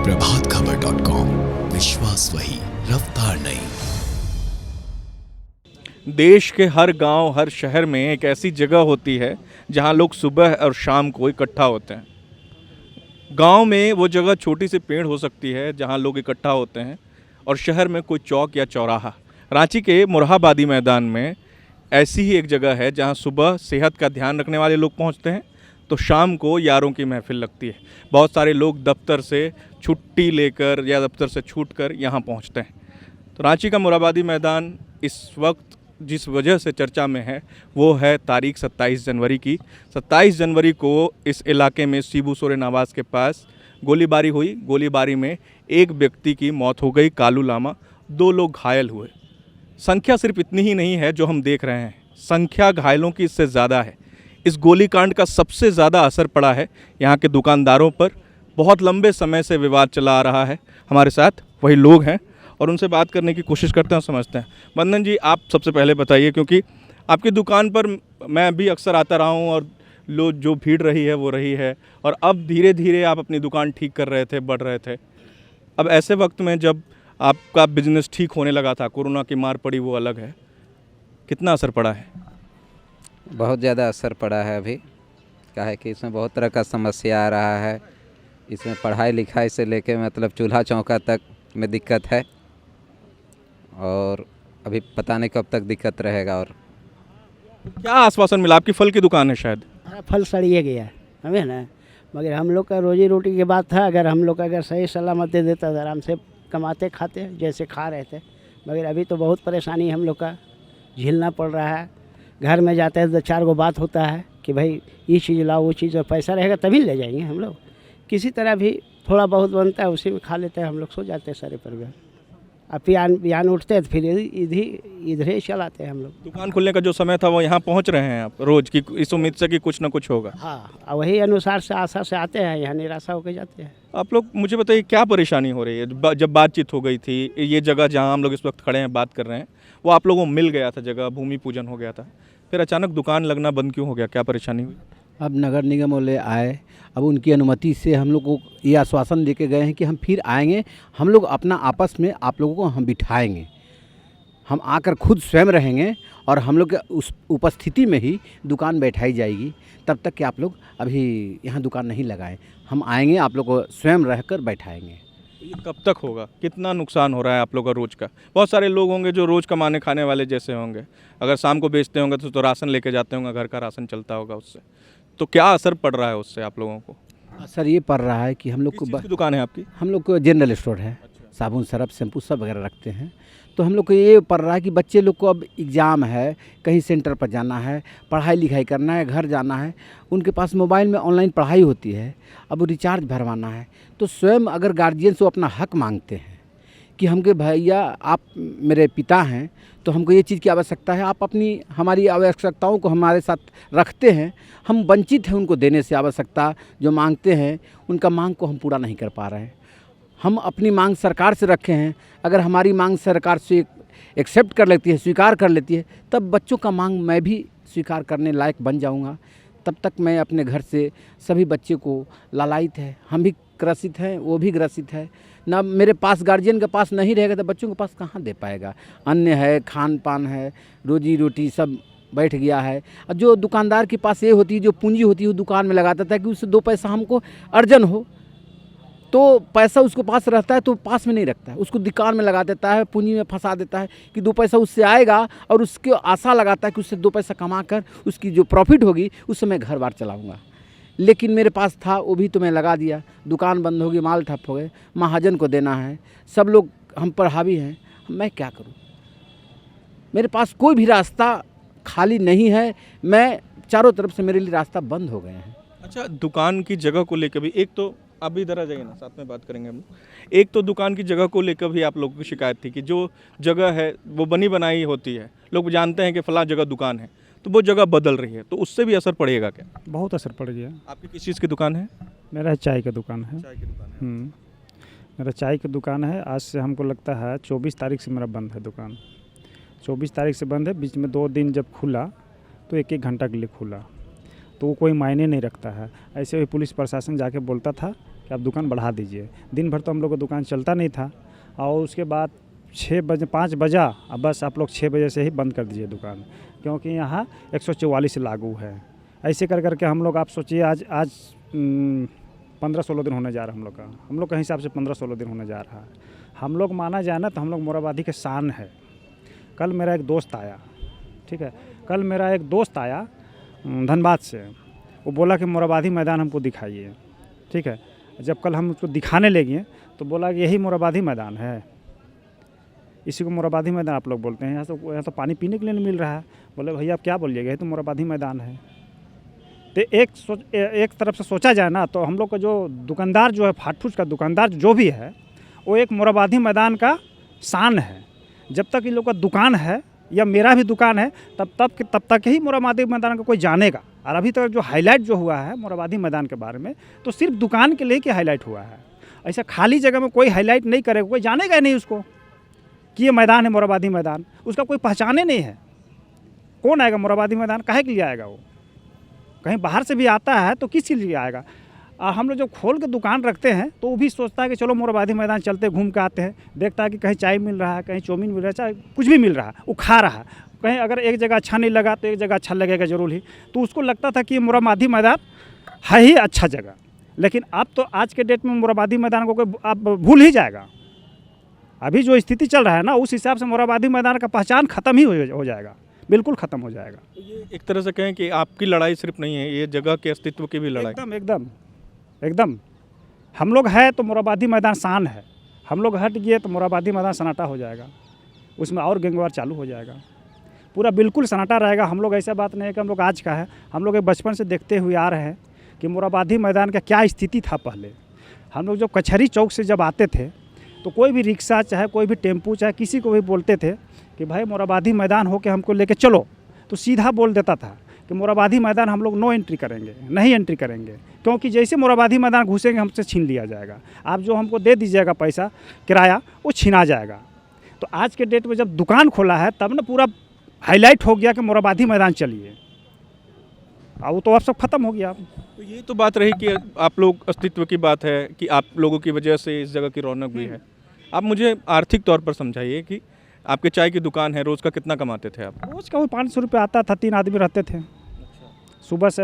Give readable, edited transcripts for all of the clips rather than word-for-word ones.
प्रभातखबर.com, विश्वास वही, रफ्तार नहीं। देश के हर गांव, हर शहर में एक ऐसी जगह होती है जहां लोग सुबह और शाम को इकट्ठा होते हैं। गांव में वो जगह छोटी सी पेड़ हो सकती है जहां लोग इकट्ठा होते हैं, और शहर में कोई चौक या चौराहा। रांची के मोरहाबादी मैदान में ऐसी ही एक जगह है जहां सुबह सेहत का ध्यान रखने वाले लोग पहुंचते हैं, तो शाम को यारों की महफिल लगती है। बहुत सारे लोग दफ्तर से छुट्टी लेकर या दफ्तर से छूटकर यहाँ पहुँचते हैं। तो रांची का मोरहाबादी मैदान इस वक्त जिस वजह से चर्चा में है वो है तारीख 27 जनवरी की। 27 जनवरी को इस इलाके में शिबू सोरेन आवास के पास गोलीबारी हुई। गोलीबारी में एक व्यक्ति की मौत हो गई, कालू लामा। 2 लोग घायल हुए। संख्या सिर्फ इतनी ही नहीं है जो हम देख रहे हैं, संख्या घायलों की इससे ज़्यादा है। इस गोलीकांड का सबसे ज़्यादा असर पड़ा है यहाँ के दुकानदारों पर। बहुत लंबे समय से विवाद चला आ रहा है। हमारे साथ वही लोग हैं और उनसे बात करने की कोशिश करते हैं, समझते हैं। बंदन जी, आप सबसे पहले बताइए, क्योंकि आपकी दुकान पर मैं भी अक्सर आता रहा हूँ और जो भीड़ रही है वो रही है, और अब धीरे धीरे आप अपनी दुकान ठीक कर रहे थे, बढ़ रहे थे। अब ऐसे वक्त में जब आपका बिजनेस ठीक होने लगा था, कोरोना की मार पड़ी वो अलग है, कितना असर पड़ा है? बहुत ज़्यादा असर पड़ा है अभी। क्या है कि इसमें बहुत तरह का समस्या आ रहा है। इसमें पढ़ाई लिखाई से लेके मतलब चूल्हा चौका तक में दिक्कत है, और अभी पता नहीं कब तक दिक्कत रहेगा। और क्या आश्वासन मिला? आपकी फल की दुकान है शायद? हमारा फल सड़िए गया है हमें ना, मगर हम लोग का रोजी रोटी की बात था। अगर हम लोग अगर सही सलामत दे देता तो आराम से कमाते खाते जैसे खा रहे थे, मगर अभी तो बहुत परेशानी हम लोग का झेलना पड़ रहा है। घर में जाते हैं तो 4 गो बात होता है कि भाई ये चीज़ लाओ, वो चीज़, और पैसा रहेगा तभी ले जाएंगे हम लोग। किसी तरह भी थोड़ा बहुत बनता है, उसी में खा लेते हैं हम लोग, सो जाते हैं सारे परिवार। अब बिहान उठते हैं तो फिर इधर ही चलाते हैं हम लोग। दुकान खुलने का जो समय था वो यहाँ पहुँच रहे हैं आप रोज़ की, इस उम्मीद से कि कुछ ना कुछ होगा? हाँ, वही अनुसार से आशा से आते हैं, यहाँ निराशा होकर जाते हैं। आप लोग मुझे बताइए क्या परेशानी हो रही है? जब बातचीत हो गई थी, ये जगह जहाँ हम लोग इस वक्त खड़े हैं बात कर रहे हैं, वो आप लोगों को मिल गया था जगह, भूमि पूजन हो गया था, फिर अचानक दुकान लगना बंद क्यों हो गया? क्या परेशानी हुई? अब नगर निगम वाले आए, अब उनकी अनुमति से हम लोग को ये आश्वासन देके गए हैं कि हम फिर आएंगे, हम लोग अपना आपस में आप लोगों को हम बिठाएंगे, हम आकर खुद स्वयं रहेंगे, और हम लोग के उस उपस्थिति में ही दुकान बैठाई जाएगी। तब तक कि आप लोग अभी यहाँ दुकान नहीं लगाएं, हम आएंगे, आप लोग को स्वयं रहकर बैठाएंगे। ये कब तक होगा? कितना नुकसान हो रहा है आप लोग का रोज़ का? बहुत सारे लोग होंगे जो रोज़ कमाने खाने वाले जैसे होंगे, अगर शाम को बेचते होंगे तो राशन लेके जाते होंगे, घर का राशन चलता होगा उससे, तो क्या असर पड़ रहा है उससे आप लोगों को? असर ये पड़ रहा है कि हम लोग किस चीज़ की दुकान है आपकी? हम लोग को जनरल स्टोर है, साबुन सरफ शैम्पू सब वगैरह रखते हैं। तो हम लोग को ये पड़ रहा है कि बच्चे लोग को अब एग्ज़ाम है, कहीं सेंटर पर जाना है, पढ़ाई लिखाई करना है, घर जाना है, उनके पास मोबाइल में ऑनलाइन पढ़ाई होती है, अब रिचार्ज भरवाना है। तो स्वयं अगर गार्जियन से अपना हक मांगते हैं कि हमके भैया आप मेरे पिता हैं, तो हमको ये चीज़ की आवश्यकता है, आप अपनी हमारी आवश्यकताओं को हमारे साथ रखते हैं, हम वंचित हैं उनको देने से। आवश्यकता जो मांगते हैं उनका मांग को हम पूरा नहीं कर पा रहे हैं। हम अपनी मांग सरकार से रखे हैं, अगर हमारी मांग सरकार से एक्सेप्ट कर लेती है, स्वीकार कर लेती है, तब बच्चों का मांग मैं भी स्वीकार करने लायक बन जाऊंगा। तब तक मैं अपने घर से सभी बच्चे को लालायित है, हम भी ग्रसित हैं, वो भी ग्रसित है ना। मेरे पास गार्जियन के पास नहीं रहेगा तो बच्चों के पास कहाँ दे पाएगा? अन्न है, खान पान है, रोजी रोटी सब बैठ गया है। और जो दुकानदार के पास ये होती है, जो पूंजी होती है, वो दुकान में लगाता था कि उससे 2 पैसा हमको अर्जन हो, तो पैसा उसके पास रहता है तो पास में नहीं रखता है, उसको दुकान में लगा देता है, पूंजी में फंसा देता है कि 2 पैसा उससे आएगा, और उसकी आशा लगाता है कि उससे 2 पैसा कमा कर उसकी जो प्रॉफिट होगी उससे मैं घर बार चलाऊँगा। लेकिन मेरे पास था वो भी तो मैं लगा दिया, दुकान बंद होगी, माल ठप हो गए, महाजन को देना है, सब लोग हम पर हावी हैं, मैं क्या करूं? मेरे पास कोई भी रास्ता खाली नहीं है, मैं चारों तरफ से मेरे लिए रास्ता बंद हो गए हैं। अच्छा, दुकान की जगह को लेकर भी, एक तो आप भी इधर आ जाइए ना, साथ में बात करेंगे हम लोग। एक तो दुकान की जगह को लेकर भी आप लोगों की शिकायत थी कि जो जगह है वो बनी बनाई होती है, लोग जानते हैं कि फलां जगह दुकान है, तो वो जगह बदल रही है, तो उससे भी असर पड़ेगा क्या? बहुत असर पड़ गया। आपकी किस चीज़ की दुकान है? मेरा चाय का दुकान है। चाय की दुकान है। मेरा चाय की दुकान है। आज से हमको लगता है 24 तारीख से मेरा बंद है दुकान। 24 तारीख से बंद है। बीच में 2 दिन जब खुला तो 1-1 घंटा के लिए खुला, तो वो कोई मायने नहीं रखता है। ऐसे ही पुलिस प्रशासन जाके बोलता था कि आप दुकान बढ़ा दीजिए। दिन भर तो हम लोग का दुकान चलता नहीं था, और उसके बाद 6 बजे 5 बजा, अब बस आप लोग 6 बजे से ही बंद कर दीजिए दुकान, क्योंकि यहाँ 144 लागू है। ऐसे कर करके हम लोग, आप सोचिए आज 15-16 दिन होने जा रहा है हम लोग के हिसाब से 15-16 दिन होने जा रहा है। हम लोग माना जाए ना तो हम लोग मोराबादी के शान है। कल मेरा एक दोस्त आया, ठीक है, कल मेरा एक दोस्त आया धनबाद से, वो बोला कि मोराबादी मैदान हमको दिखाइए, ठीक है। जब कल हम उसको दिखाने ले गए तो बोला कि यही मोराबादी मैदान है, इसी को मोराबादी मैदान आप लोग बोलते हैं, यहाँ तो पानी पीने के लिए नहीं मिल रहा है। बोले भैया आप क्या बोलिएगा, ये तो मोराबादी मैदान है। तो एक तरफ से सोचा जाए ना तो हम लोग का जो दुकानदार जो है, फास्ट फूड का दुकानदार जो भी है, वो एक मोराबादी मैदान का शान है। जब तक इन लोग का दुकान है या मेरा भी दुकान है तब तक ही मोराबादी मैदान का कोई जानेगा। और अभी तक जो हाईलाइट जो हुआ है मोराबादी मैदान के बारे में, तो सिर्फ दुकान के लिए हाईलाइट हुआ है। ऐसा खाली जगह में कोई हाईलाइट नहीं करेगा, कोई जानेगा नहीं उसको कि ये मैदान है मोराबादी मैदान, उसका कोई पहचाने नहीं है। कौन आएगा मोराबादी मैदान, काहे के लिए आएगा? वो कहीं बाहर से भी आता है तो किस लिए आएगा? हम लोग जब खोल के दुकान रखते हैं तो वो भी सोचता है कि चलो मोराबादी मैदान चलते घूम के आते हैं, देखता है कि कहीं चाय मिल रहा है, कहीं चाउमीन मिल रहा है, चाहे कुछ भी मिल रहा है, वो खा रहा है। कहीं अगर एक जगह अच्छा नहीं लगा तो एक जगह अच्छा लगेगा जरूर ही, तो उसको लगता था कि ये मोराबादी मैदान है ही अच्छा जगह। लेकिन अब तो आज के डेट में मोराबादी मैदान को कोई अब भूल ही जाएगा। अभी जो स्थिति चल रहा है ना, उस हिसाब से मोराबादी मैदान का पहचान ख़त्म ही हो जाएगा, बिल्कुल ख़त्म हो जाएगा। ये एक तरह से कहें कि आपकी लड़ाई सिर्फ नहीं है, ये जगह के अस्तित्व की भी लड़ाई। एकदम हम लोग है तो मोराबादी मैदान शान है, हम लोग हट गए तो मोराबादी मैदान सन्नाटा हो जाएगा, उसमें और गैंगवार चालू हो जाएगा, पूरा बिल्कुल सन्नाटा रहेगा। हम लोग ऐसा बात नहीं है कि हम लोग आज का है, हम लोग बचपन से देखते हुए आ रहे हैं कि मोराबादी मैदान का क्या स्थिति था पहले। हम लोग जब कचहरी चौक से जब आते थे तो कोई भी रिक्शा चाहे कोई भी टेम्पू चाहे किसी को भी बोलते थे कि भाई मोराबादी मैदान हो के हमको लेके चलो, तो सीधा बोल देता था कि मोराबादी मैदान हम लोग नो एंट्री करेंगे, नहीं एंट्री करेंगे, क्योंकि जैसे मोराबादी मैदान घुसेंगे हमसे छीन लिया जाएगा, आप जो हमको दे दीजिएगा पैसा किराया वो छीना जाएगा। तो आज के डेट में जब दुकान खोला है तब ना पूरा हाईलाइट हो गया कि मोराबादी मैदान चलिए, अब वो तो अब सब खत्म हो गया। तो ये तो बात रही कि आप लोग अस्तित्व की बात है कि आप लोगों की वजह से इस जगह की रौनक भी है। आप मुझे आर्थिक तौर पर समझाइए कि आपके चाय की दुकान है, रोज़ का कितना कमाते थे आप? रोज़ का वो 500 रुपये आता था, 3 आदमी रहते थे। सुबह से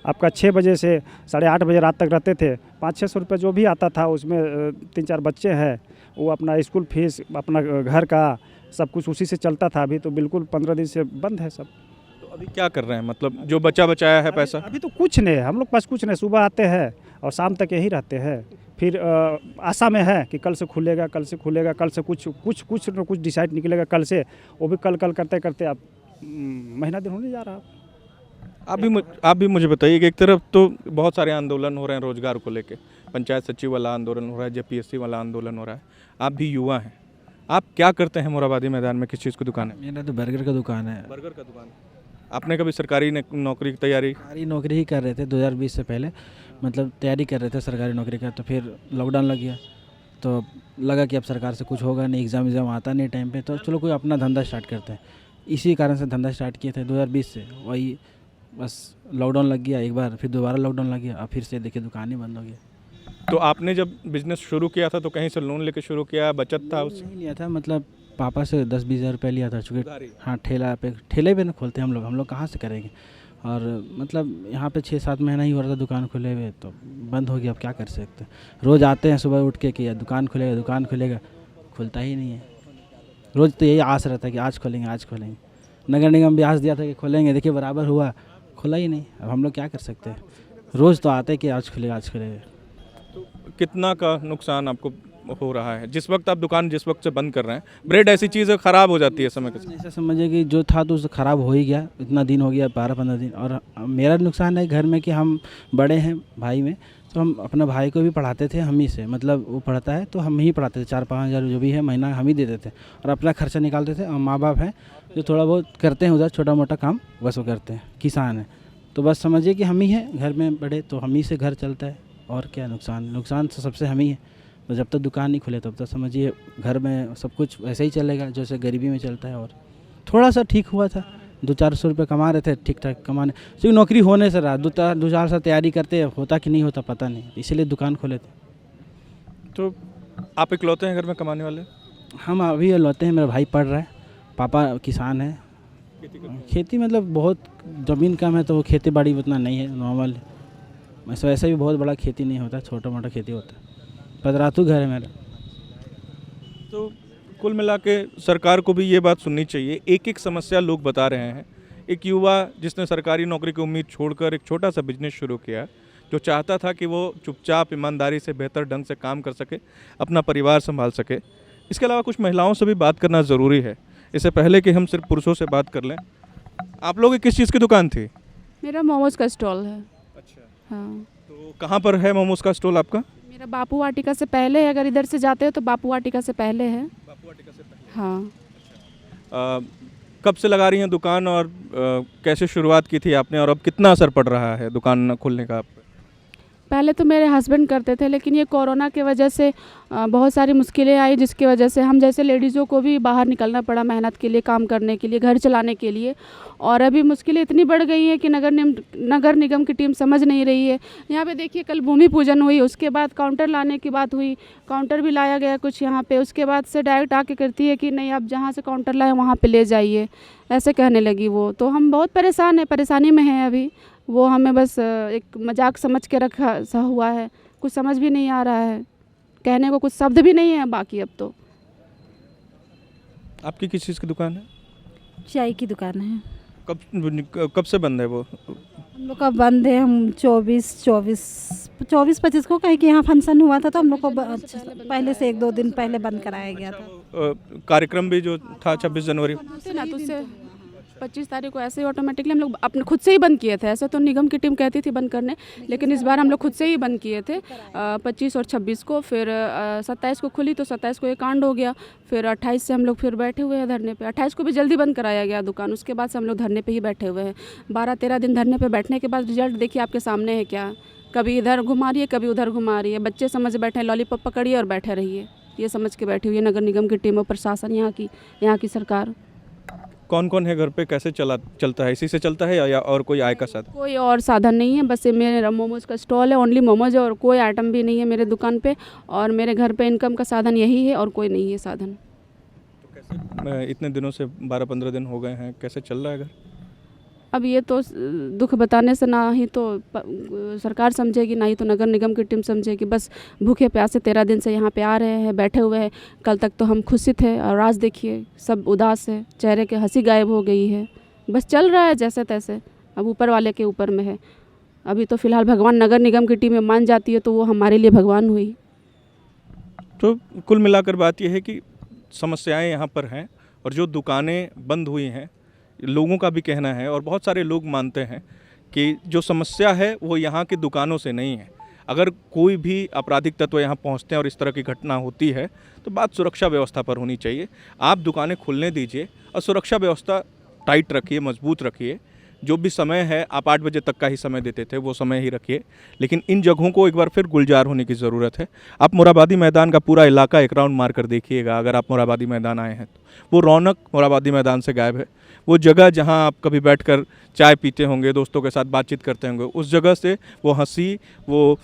आपका 6 बजे से 8:30 बजे रात तक रहते थे। 500-600 रुपये जो भी आता था उसमें 3-4 बच्चे हैं, वो अपना स्कूल फीस अपना घर का सब कुछ उसी से चलता था। अभी तो बिल्कुल 15 दिन से बंद है सब। तो अभी क्या कर रहे हैं, मतलब जो बचा बचाया है पैसा? अभी तो कुछ नहीं है, हम लोग पास कुछ नहीं। सुबह आते हैं और शाम तक यहीं रहते हैं, फिर आशा में है कि कल से खुलेगा, कल से खुलेगा, कल से कुछ न कुछ डिसाइड निकलेगा कल से। वो भी कल करते करते अब महीना दिन होने जा रहा है। आप भी मुझे बताइए कि एक तरफ तो बहुत सारे आंदोलन हो रहे हैं रोजगार को लेके, पंचायत सचिव वाला आंदोलन हो रहा है, जेपीएससी वाला आंदोलन हो रहा है, आप भी युवा हैं, आप क्या करते हैं मोराबादी मैदान में? किस चीज़ की दुकान है? मेरा तो बर्गर का दुकान है। बर्गर का दुकान। आपने कभी सरकारी नौकरी की तैयारी? सरकारी नौकरी ही कर रहे थे 2020 से पहले, मतलब तैयारी कर रहे थे सरकारी नौकरी का। तो फिर लॉकडाउन लग गया तो लगा कि अब सरकार से कुछ होगा नहीं, एग्ज़ाम आता नहीं टाइम पे, तो चलो कोई अपना धंधा स्टार्ट करते हैं। इसी कारण से धंधा स्टार्ट किए थे 2020 से। वही बस लॉकडाउन लग गया एक बार, फिर दोबारा लॉकडाउन लग गया, अब फिर से देखिए दुकान ही बंद हो गया। तो आपने जब बिज़नेस शुरू किया था तो कहीं से लोन लेके शुरू किया, बचत था उससे? नहीं लिया था, मतलब पापा से 10-20 हज़ार रुपये लिया था, चूँकि हाँ ठेले पे ना खोलते हम लोग कहाँ से करेंगे। और मतलब यहाँ पे 6-7 महीना ही हो रहा था दुकान खुले हुए, तो बंद हो गया। अब क्या कर सकते हैं, रोज़ आते हैं सुबह उठ के कि दुकान खुलेगा, खुलता ही नहीं है। रोज़ तो यही आस रहता है कि आज खोलेंगे। नगर निगम भी आस दिया था कि खोलेंगे, देखिए बराबर हुआ, खुला ही नहीं। अब हम लोग क्या कर सकते हैं, रोज़ तो आते हैं कि आज खुलेगा। तो कितना का नुकसान आपको हो रहा है जिस वक्त आप दुकान जिस वक्त से बंद कर रहे हैं? ब्रेड ऐसी चीज़ है ख़राब हो जाती है समय के साथ। ऐसा समझिए कि जो था तो ख़राब हो ही गया, इतना दिन हो गया 12-15 दिन। और मेरा नुकसान है घर में कि हम बड़े हैं भाई में, तो हम अपने भाई को भी पढ़ाते थे हम ही से, मतलब वो पढ़ता है तो हम ही पढ़ाते थे। 4-5 हज़ार जो भी है महीना हम ही देते थे और अपना खर्चा निकालते थे। और माँ बाप हैं जो थोड़ा बहुत करते हैं उधर छोटा मोटा काम, बस वो करते हैं, किसान है। तो बस समझिए कि हम ही हैं घर में बड़े, तो हम ही से घर चलता है। और क्या नुकसान तो सबसे हम ही है। तो जब तक दुकान नहीं खुले तब तक समझिए घर में सब कुछ वैसे ही चलेगा जैसे गरीबी में चलता है। और थोड़ा सा ठीक हुआ था 200-400 रुपये कमा रहे थे, ठीक ठाक कमाने, सिर्फ नौकरी होने से रहा, 2-4 साल तैयारी करते होता कि नहीं होता पता नहीं, इसीलिए दुकान खोले थे। तो आप इकलौते हैं घर में कमाने वाले? हम अभी लौटे हैं, मेरा भाई पढ़ रहा है, पापा किसान है। खेती मतलब बहुत ज़मीन कम है तो खेती बाड़ी उतना नहीं है, नॉर्मल। वैसे भी बहुत बड़ा खेती नहीं होता, छोटा मोटा खेती होता है। पदरातू घर है मेरा। तो कुल मिला के सरकार को भी ये बात सुननी चाहिए। एक एक समस्या लोग बता रहे हैं। एक युवा जिसने सरकारी नौकरी की उम्मीद छोड़कर एक छोटा सा बिजनेस शुरू किया, जो चाहता था कि वो चुपचाप ईमानदारी से बेहतर ढंग से काम कर सके, अपना परिवार संभाल सके। इसके अलावा कुछ महिलाओं से भी बात करना ज़रूरी है, इससे पहले कि हम सिर्फ पुरुषों से बात कर लें। आप लोगों की किस चीज़ की दुकान थी? मेरा मोमोज का स्टॉल है। अच्छा, हाँ, तो कहाँ पर है मोमोज का स्टॉल आपका? मेरा बापू वाटिका से पहले है, अगर इधर से जाते हो तो बापू वाटिका से पहले है। बापू वाटिका से पहले। हाँ, कब से लगा रही हैं दुकान और कैसे शुरुआत की थी आपने, और अब कितना असर पड़ रहा है दुकान खोलने का आप पे? पहले तो मेरे हस्बैंड करते थे, लेकिन ये कोरोना के वजह से बहुत सारी मुश्किलें आई, जिसकी वजह से हम जैसे लेडीज़ों को भी बाहर निकलना पड़ा मेहनत के लिए, काम करने के लिए, घर चलाने के लिए। और अभी मुश्किलें इतनी बढ़ गई हैं कि नगर निगम की टीम समझ नहीं रही है। यहाँ पे देखिए, कल भूमि पूजन हुई, उसके बाद काउंटर लाने की बात हुई, काउंटर भी लाया गया कुछ यहाँ पे, उसके बाद से डायरेक्ट आके करती है कि नहीं, आप जहाँ से काउंटर लाए वहाँ पे ले जाइए, ऐसे कहने लगी वो। तो हम बहुत परेशान हैं, परेशानी में हैं अभी। वो हमें बस एक मजाक समझ के रखा सा हुआ है, कुछ समझ भी नहीं आ रहा है, कहने को कुछ शब्द भी नहीं है बाकी अब तो। आपकी किस चीज़ की दुकान है? चाय की दुकान है। कब से बंद है वो? हम लोग का बंद है, हम 24-25 को कहीं कि यहाँ फंक्शन हुआ था तो हम लोग को पहले से 1-2 दिन पहले बंद कराया गया था। कार्यक्रम भी जो था 26 जनवरी ना, तो उससे 25 तारीख को ऐसे ही ऑटोमेटिकली हम लोग अपने खुद से ही बंद किए थे। ऐसे तो निगम की टीम कहती थी बंद करने, लेकिन इस बार हम लोग खुद से ही बंद किए थे 25 और 26 को। फिर 27 को खुली तो 27 को ये कांड हो गया। फिर 28 से हम लोग फिर बैठे हुए हैं धरने पे। 28 को भी जल्दी बंद कराया गया दुकान, उसके बाद से हम लोग धरने पे ही बैठे हुए हैं। 12-13 दिन धरने पे बैठने के बाद रिजल्ट देखिए आपके सामने है क्या। कभी इधर घुमा रही है, कभी उधर घुमा रही है। बच्चे समझ बैठे हैं, लॉलीपॉप पकड़िए और बैठे रहिए, ये समझ के बैठी हुई है नगर निगम की टीम और प्रशासन, यहाँ की सरकार। कौन कौन है घर पे, कैसे चलता है? इसी से चलता है या और कोई आय का साधन? कोई और साधन नहीं है, बस ये मेरा मोमोज का स्टॉल है, ओनली मोमोज, और कोई आइटम भी नहीं है मेरे दुकान पे। और मेरे घर पे इनकम का साधन यही है और कोई नहीं है साधन। तो कैसे इतने दिनों से 12-15 दिन हो गए हैं, कैसे चल रहा है घर? अब ये तो दुख बताने से ना ही तो सरकार समझेगी, ना ही तो नगर निगम की टीम समझेगी। बस भूखे प्यासे 13 दिन से यहाँ पे आ रहे हैं, बैठे हुए हैं। कल तक तो हम खुशी थे और आज देखिए सब उदास है, चेहरे के हंसी गायब हो गई है। बस चल रहा है जैसे तैसे, अब ऊपर वाले के ऊपर में है। अभी तो फ़िलहाल भगवान नगर निगम की टीम में मान जाती है तो वो हमारे लिए भगवान हुई। तो कुल मिलाकर बात यह है कि समस्याएं यहाँ पर हैं, और जो दुकानें बंद हुई हैं, लोगों का भी कहना है और बहुत सारे लोग मानते हैं कि जो समस्या है वो यहाँ की दुकानों से नहीं है। अगर कोई भी आपराधिक तत्व यहाँ पहुँचते हैं और इस तरह की घटना होती है तो बात सुरक्षा व्यवस्था पर होनी चाहिए। आप दुकानें खुलने दीजिए और सुरक्षा व्यवस्था टाइट रखिए, मजबूत रखिए। जो भी समय है, आप 8 बजे तक का ही समय देते थे, वो समय ही रखिए। लेकिन इन जगहों को एक बार फिर गुलजार होने की ज़रूरत है। आप मोराबादी मैदान का पूरा इलाका एक राउंड मार कर देखिएगा, अगर आप मोराबादी मैदान आए हैं तो वो रौनक मोराबादी मैदान से गायब है। वो जगह जहां आप कभी बैठकर चाय पीते होंगे, दोस्तों के साथ बातचीत करते होंगे, उस जगह से वो हंसी, वो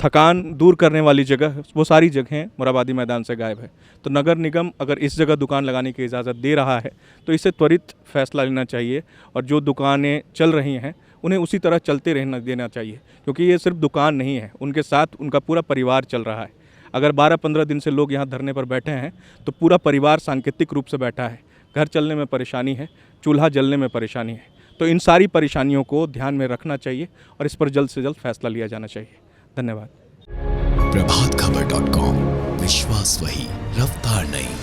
थकान दूर करने वाली जगह, वो सारी जगहें मोराबादी मैदान से गायब है। तो नगर निगम अगर इस जगह दुकान लगाने की इजाज़त दे रहा है तो इसे त्वरित फैसला लेना चाहिए, और जो दुकानें चल रही हैं उन्हें उसी तरह चलते रहना देना चाहिए, क्योंकि ये सिर्फ दुकान नहीं है, उनके साथ उनका पूरा परिवार चल रहा है। अगर 12-15 दिन से लोग यहाँ धरने पर बैठे हैं तो पूरा परिवार सांकेतिक रूप से बैठा है। घर चलने में परेशानी है, चूल्हा जलने में परेशानी है। तो इन सारी परेशानियों को ध्यान में रखना चाहिए और इस पर जल्द से जल्द फैसला लिया जाना चाहिए। धन्यवाद। प्रभातखबर.com, विश्वास वही, रफ्तार नहीं।